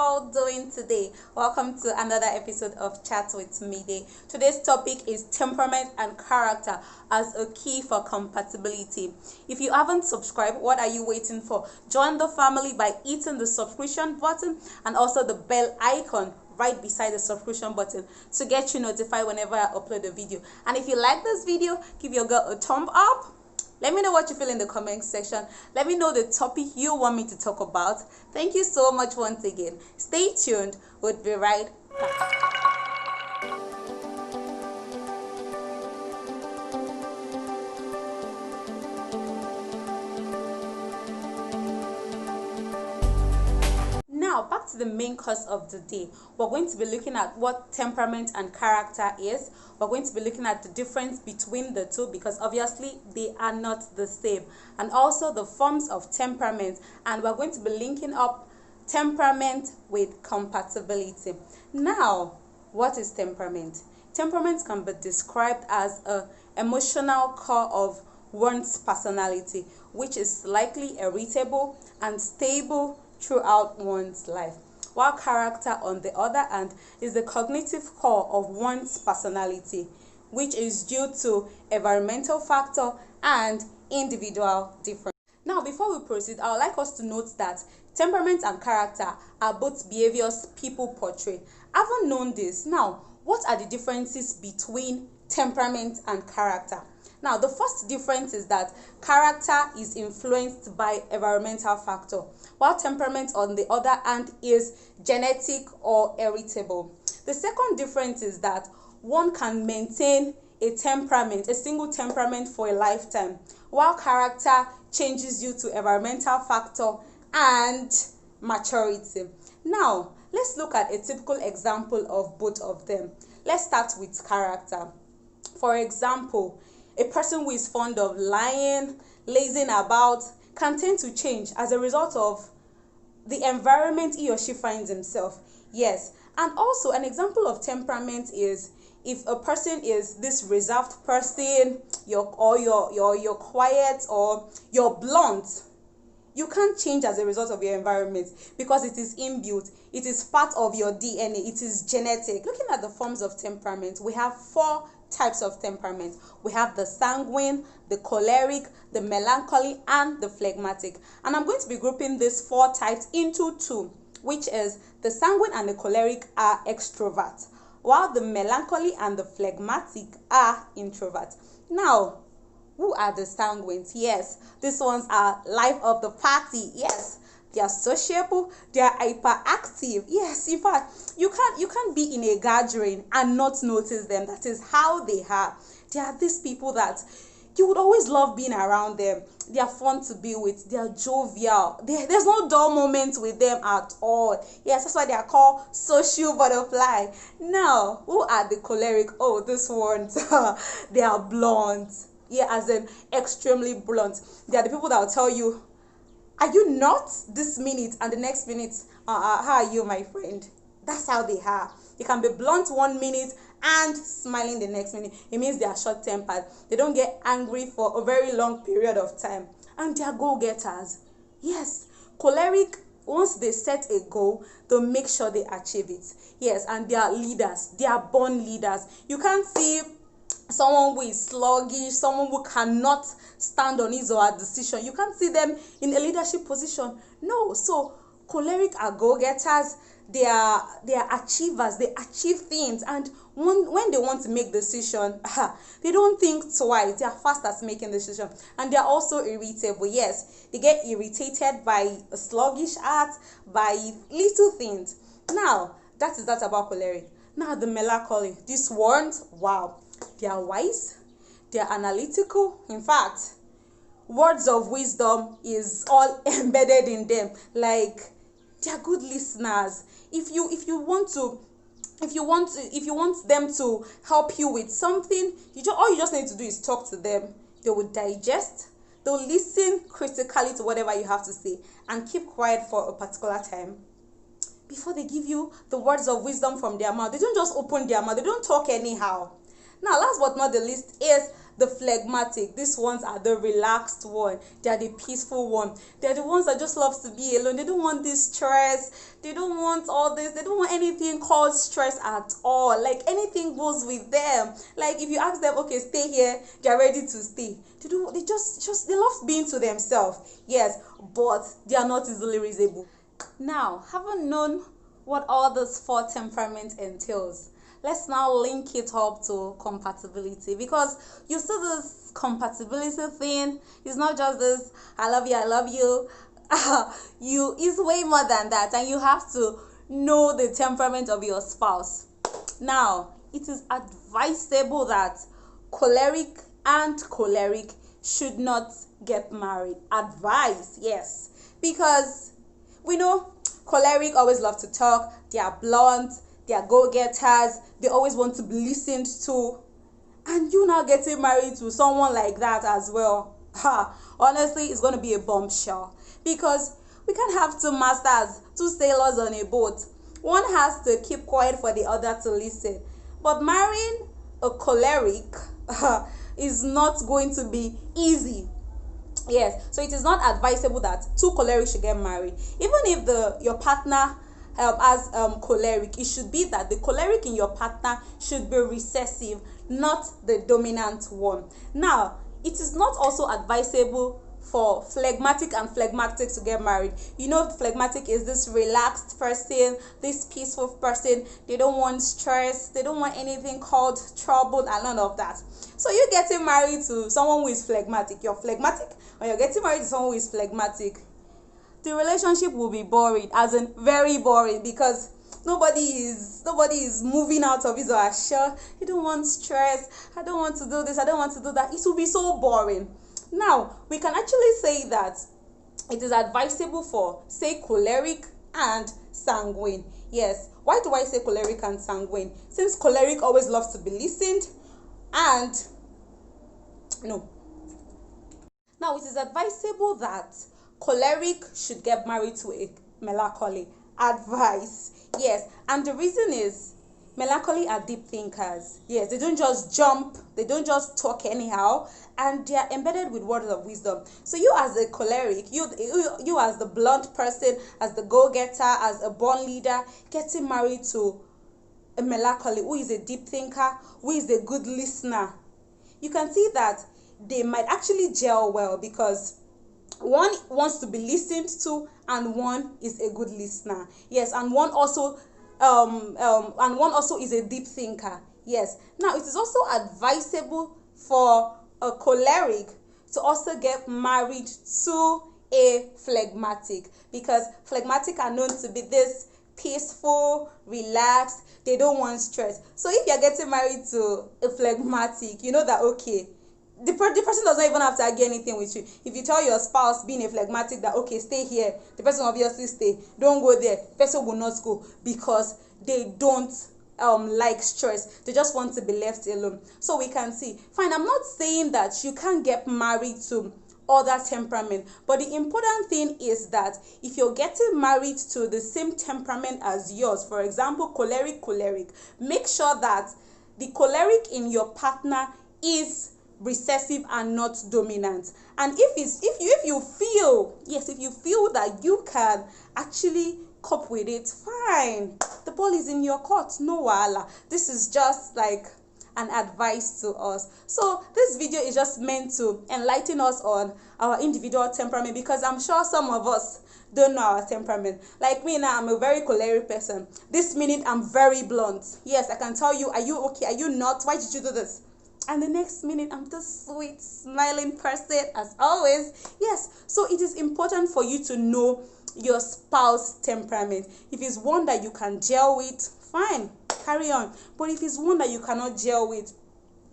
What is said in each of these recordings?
all doing today? Welcome to another episode of Chat with Mide. Today's topic is temperament and character as a key for compatibility. If you haven't subscribed, what are you waiting for? Join the family by hitting the subscription button and also the bell icon right beside the subscription button to get you notified whenever I upload a video. And if you like this video, give your girl a thumb up. Let me know what you feel in the comment section. Let me know the topic you want me to talk about. Thank you so much once again. Stay tuned. We'll be right back. Now, back to the main course of the day. We're going to be looking at what temperament and character is. We're going to be looking at the difference between the two because obviously they are not the same. And also the forms of temperament. And we're going to be linking up temperament with compatibility. Now, what is temperament? Temperament can be described as an emotional core of one's personality, which is slightly irritable and stable throughout one's life, while character, on the other hand, is the cognitive core of one's personality, which is due to environmental factor and individual difference. Now, before we proceed, I would like us to note that temperament and character are both behaviors people portray. Haven't known this. Now, what are the differences between temperament and character? Now, the first difference is that character is influenced by environmental factor, while temperament, on the other hand, is genetic or heritable. The second difference is that one can maintain a temperament, a single temperament for a lifetime, while character changes due to environmental factor and maturity. Now, let's look at a typical example of both of them. Let's start with character. For example, a person who is fond of lying, lazing about, can tend to change as a result of the environment he or she finds himself. Yes, and also an example of temperament is if a person is this reserved person, you're quiet or you're blunt. You can't change as a result of your environment because it is inbuilt. It is part of your DNA. It is genetic. Looking at the forms of temperament, we have 4 types of temperament. We have the sanguine, the choleric, the melancholy, and the phlegmatic. And I'm going to be grouping these 4 types into 2, which is the sanguine and the choleric are extrovert, while the melancholy and the phlegmatic are introvert. Now, who are the sanguines? Yes, these ones are life of the party. Yes, they are sociable, they are hyperactive. Yes, in fact, you can't be in a gathering and not notice them. That is how they are. They are these people that you would always love being around them. They are fun to be with. They are jovial. There's no dull moment with them at all. Yes, that's why they are called social butterfly. Now, who are the choleric? Oh, this ones, they are blunt. Yeah, as in extremely blunt. They are the people that will tell you, are you not this minute? And the next minute, how are you, my friend? That's how they are. They can be blunt 1 minute and smiling the next minute. It means they are short-tempered. They don't get angry for a very long period of time. And they are go-getters. Yes, choleric, once they set a goal, they'll make sure they achieve it. Yes, and they are leaders. They are born leaders. You can't see someone who is sluggish, someone who cannot stand on his or her decision. You can't see them in a leadership position. No. So choleric are go-getters. They are achievers. They achieve things, and when they want to make decision, they don't think twice. They are fast at making decision, and they are also irritable. Yes, they get irritated by a sluggish heart, by little things. Now, that is that about choleric. Now, the melancholy. These ones, wow, they are wise. They are analytical. In fact, words of wisdom is all embedded in them. Like, they are good listeners. If you want them to help you with something, all you just need to do is talk to them. They will digest. They'll listen critically to whatever you have to say and keep quiet for a particular time before they give you the words of wisdom from their mouth. They don't just open their mouth. They don't talk anyhow. Now, last but not the least is the phlegmatic. These ones are the relaxed one. They are the peaceful one. They're the ones that just love to be alone. They don't want this stress. They don't want all this. They don't want anything called stress at all. Like anything goes with them. Like if you ask them, okay, stay here, they're ready to stay. They just they love being to themselves. Yes, but they are not easily reasonable. Now, having known what all this 4 temperament entails, let's now link it up to compatibility, because you see this compatibility thing is not just this I love you you is way more than that, and you have to know the temperament of your spouse. Now, it is advisable that choleric and choleric should not get married. Advice, yes, because we know choleric always love to talk, they are blunt, they are go-getters, they always want to be listened to, and you now getting married to someone like that as well. Honestly, it's going to be a bombshell, because we can't have 2 masters, 2 sailors on a boat. One has to keep quiet for the other to listen. But marrying a choleric is not going to be easy. Yes, so it is not advisable that 2 choleric should get married. Even if your partner has choleric, it should be that the choleric in your partner should be recessive, not the dominant one. Now, it is not also advisable for phlegmatic and phlegmatic to get married. You know, phlegmatic is this relaxed person, this peaceful person. They don't want stress, they don't want anything called trouble and none of that. So you're getting married to someone who is phlegmatic, you're phlegmatic, or you're getting married to someone who is phlegmatic, the relationship will be boring, as in very boring, because nobody is moving out of his or her shell. You don't want stress, I don't want to do this, I don't want to do that. It will be so boring. Now, we can actually say that it is advisable for, say, choleric and sanguine. Yes, why do I say choleric and sanguine? Since choleric always loves to be listened, and no. Now, it is advisable that choleric should get married to a melancholy. Advice, yes, and the reason is melancholy are deep thinkers. Yes, they don't just jump, they don't just talk anyhow, and they are embedded with words of wisdom. So you as a choleric, you as the blunt person, as the go-getter, as a born leader, getting married to a melancholy who is a deep thinker, who is a good listener, you can see that they might actually gel well, because one wants to be listened to and one is a good listener. Yes, and one also is a deep thinker. Yes. Now, it is also advisable for a choleric to also get married to a phlegmatic, because phlegmatic are known to be this peaceful, relaxed, they don't want stress. So if you're getting married to a phlegmatic, you know that, okay, the person does not even have to argue anything with you. If you tell your spouse, being a phlegmatic, that okay, stay here, the person will obviously stay. Don't go there, the person will not go, because they don't like stress. They just want to be left alone. So we can see, fine, I'm not saying that you can't get married to other temperament, but the important thing is that if you're getting married to the same temperament as yours, for example, choleric, make sure that the choleric in your partner is recessive and not dominant. And if you feel that you can actually cope with it, fine, the ball is in your court, no wahala. This is just like an advice to us. So this video is just meant to enlighten us on our individual temperament, because I'm sure some of us don't know our temperament. Like me now, I'm a very choleric person. This minute I'm very blunt. Yes, I can tell you, are you okay, are you not, why did you do this? And the next minute, I'm this sweet, smiling person as always. Yes, so it is important for you to know your spouse temperament. If it's one that you can gel with, fine, carry on. But if it's one that you cannot gel with,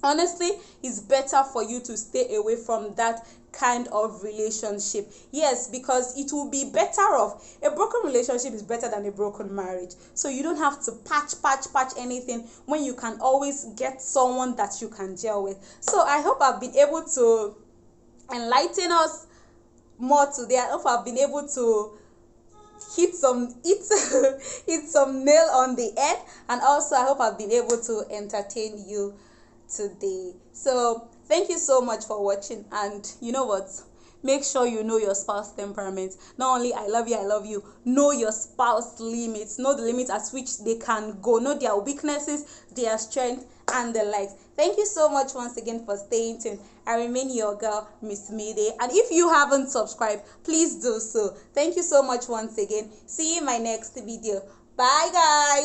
honestly, it's better for you to stay away from that kind of relationship. Yes, because it will be better off. A broken relationship is better than a broken marriage. So you don't have to patch anything when you can always get someone that you can gel with. So I hope I've been able to enlighten us more today. I hope I've been able to hit some nail on the head, and also I hope I've been able to entertain you today. So Thank you so much for watching, and you know what, make sure you know your spouse temperament. Not only I love you, know your spouse limits, know the limits at which they can go, know their weaknesses, their strength, and the likes. Thank you so much once again for staying tuned. I remain your girl, Miss Mide, and if you haven't subscribed, please do so. Thank you so much once again. See you in my next video. Bye guys.